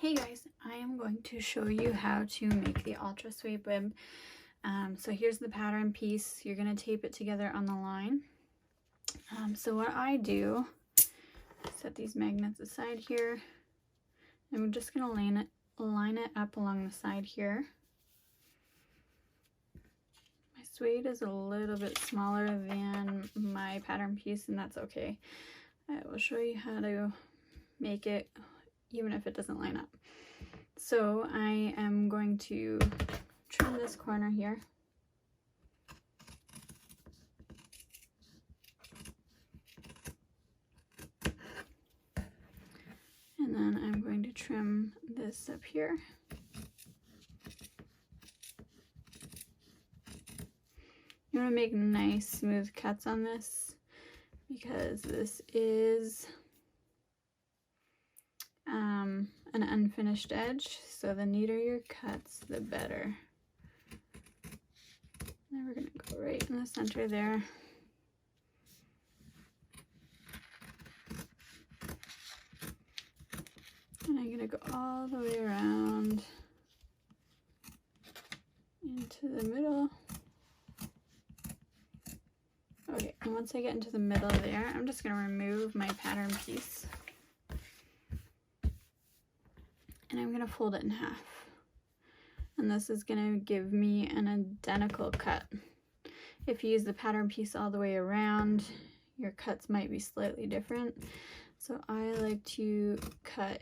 Hey guys, I am going to show you how to make the Ultrasuede bib. So here's the pattern piece. You're going to tape it together on the line. So what I do, set these magnets aside here. I'm just going to line it up along the side here. My suede is a little bit smaller than my pattern piece, and that's okay. I will show you how to make it even if it doesn't line up. So I am going to trim this corner here. And then I'm going to trim this up here. You want to make nice smooth cuts on this because this is an unfinished edge, so the neater your cuts, the better. Now we're going to go right in the center there. And I'm going to go all the way around into the middle. Okay, and once I get into the middle there, I'm just going to remove my pattern piece. And I'm going to fold it in half. And this is going to give me an identical cut. If you use the pattern piece all the way around, your cuts might be slightly different. So I like to cut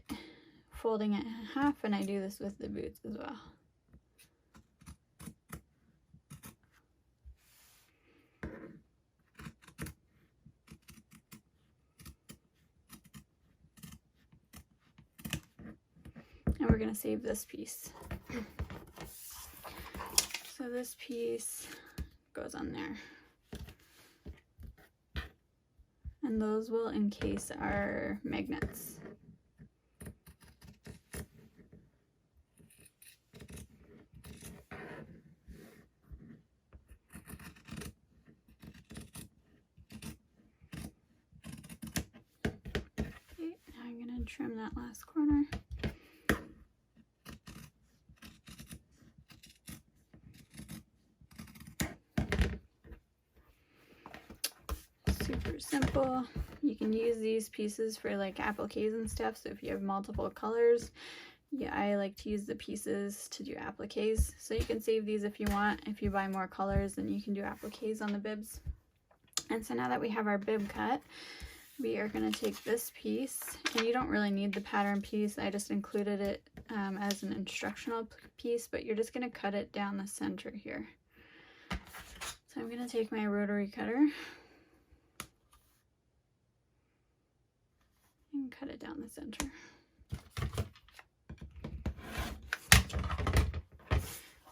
folding it in half, and I do this with the boots as well. And we're going to save this piece. So this piece goes on there. And those will encase our magnets. Okay, now I'm going to trim that last corner. Super simple. You can use these pieces for like appliques and stuff, so if you have multiple colors, yeah, I like to use the pieces to do appliques. So you can save these if you want. If you buy more colors, then you can do appliques on the bibs. And so now that we have our bib cut, we are going to take this piece, and you don't really need the pattern piece. I just included it as an instructional piece, but you're just going to cut it down the center here. So I'm going to take my rotary cutter and cut it down the center.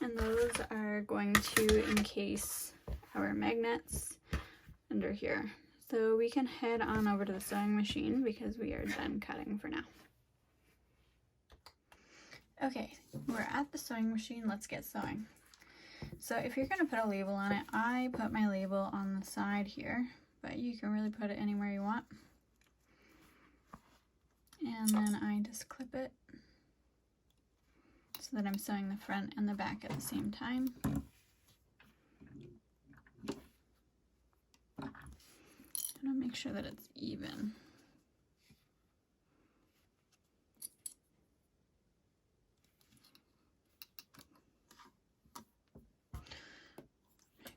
And those are going to encase our magnets under here. So we can head on over to the sewing machine because we are done cutting for now. Okay, we're at the sewing machine. Let's get sewing. So if you're going to put a label on it, I put my label on the side here, but you can really put it anywhere you want. And then I just clip it so that I'm sewing the front and the back at the same time. And I'll make sure that it's even.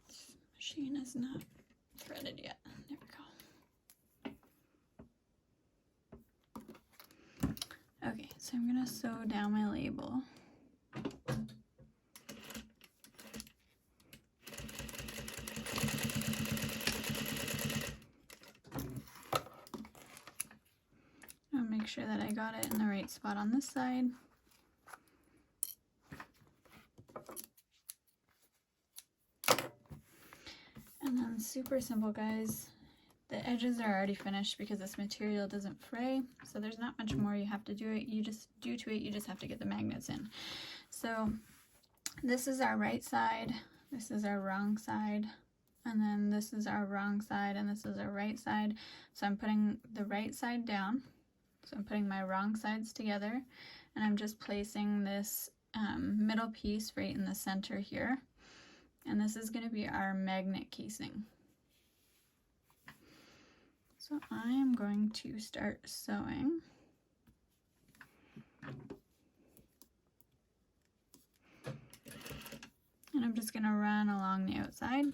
This machine is not threaded yet. There we go. Okay, so I'm going to sew down my label. I'll make sure that I got it in the right spot on this side. And then super simple, guys. The edges are already finished because this material doesn't fray, so there's not much more you have to do. You just have to get the magnets in. So this is our right side, this is our wrong side, and then this is our wrong side, and this is our right side. So I'm putting the right side down, so I'm putting my wrong sides together, and I'm just placing this middle piece right in the center here, and this is going to be our magnet casing. So I am going to start sewing. And I'm just going to run along the outside.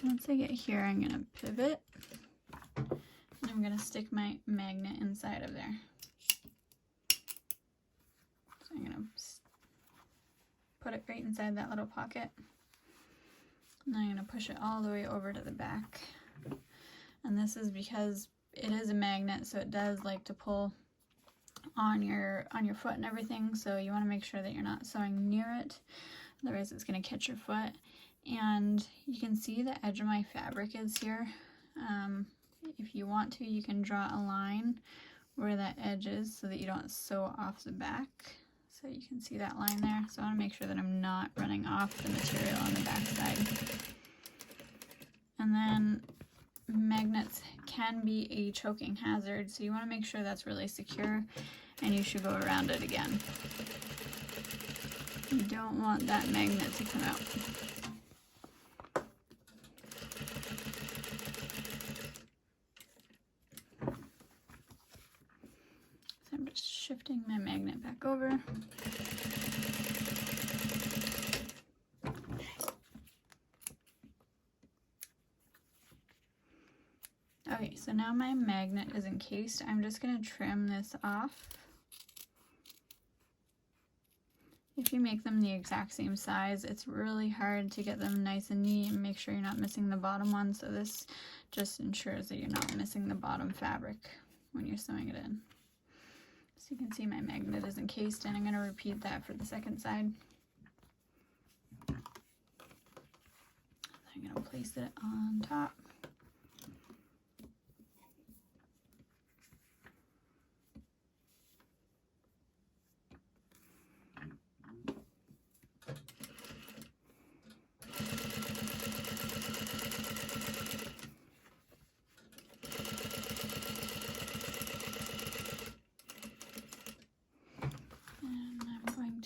Once I get here, I'm going to pivot, and I'm going to stick my magnet inside of there. So I'm going to put it right inside that little pocket, and I'm going to push it all the way over to the back. And this is because it is a magnet, so it does like to pull on your foot and everything, so you want to make sure that you're not sewing near it, otherwise it's going to catch your foot. And you can see the edge of my fabric is here. If you want to, you can draw a line where that edge is so that you don't sew off the back. So you can see that line there. So I want to make sure that I'm not running off the material on the back side. And then magnets can be a choking hazard, so you want to make sure that's really secure, and you should go around it again. You don't want that magnet to come out. So I'm just shifting my magnet back over. Okay, so now my magnet is encased. I'm just going to trim this off. If you make them the exact same size, it's really hard to get them nice and neat and make sure you're not missing the bottom one. So this just ensures that you're not missing the bottom fabric when you're sewing it in. So you can see my magnet is encased, and I'm going to repeat that for the second side. I'm going to place it on top.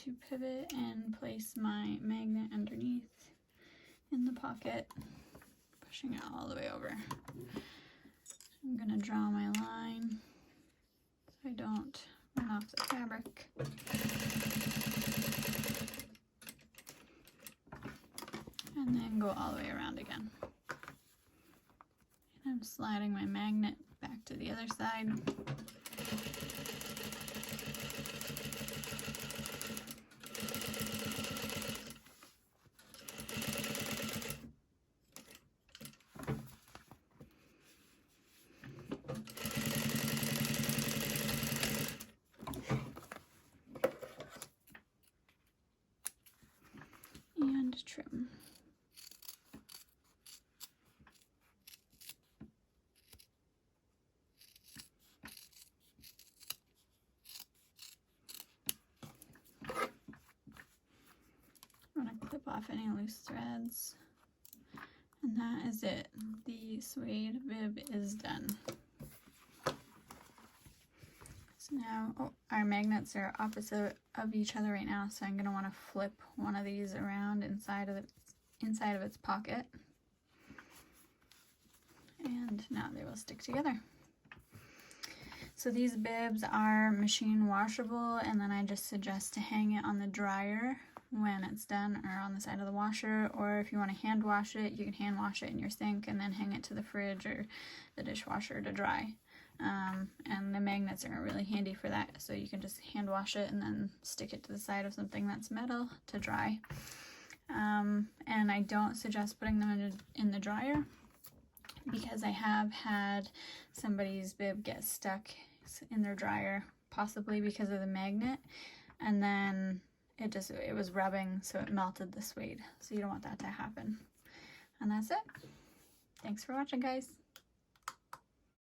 To pivot and place my magnet underneath in the pocket, pushing it all the way over. I'm going to draw my line so I don't run off the fabric. And then go all the way around again. And I'm sliding my magnet back to the other side. And trim. I'm going to clip off any loose threads, and that is it. The suede bib is done. So now, our magnets are opposite of each other right now, so I'm going to want to flip one of these around inside of its pocket, and now they will stick together. So these bibs are machine washable, and then I just suggest to hang it on the dryer when it's done, or on the side of the washer, or if you want to hand wash it, you can hand wash it in your sink and then hang it to the fridge or the dishwasher to dry. And the magnets are really handy for that, so you can just hand wash it and then stick it to the side of something that's metal to dry. And I don't suggest putting them in the dryer, because I have had somebody's bib get stuck in their dryer, possibly because of the magnet, and then it was rubbing, so it melted the suede. So you don't want that to happen. And that's it. Thanks for watching, guys.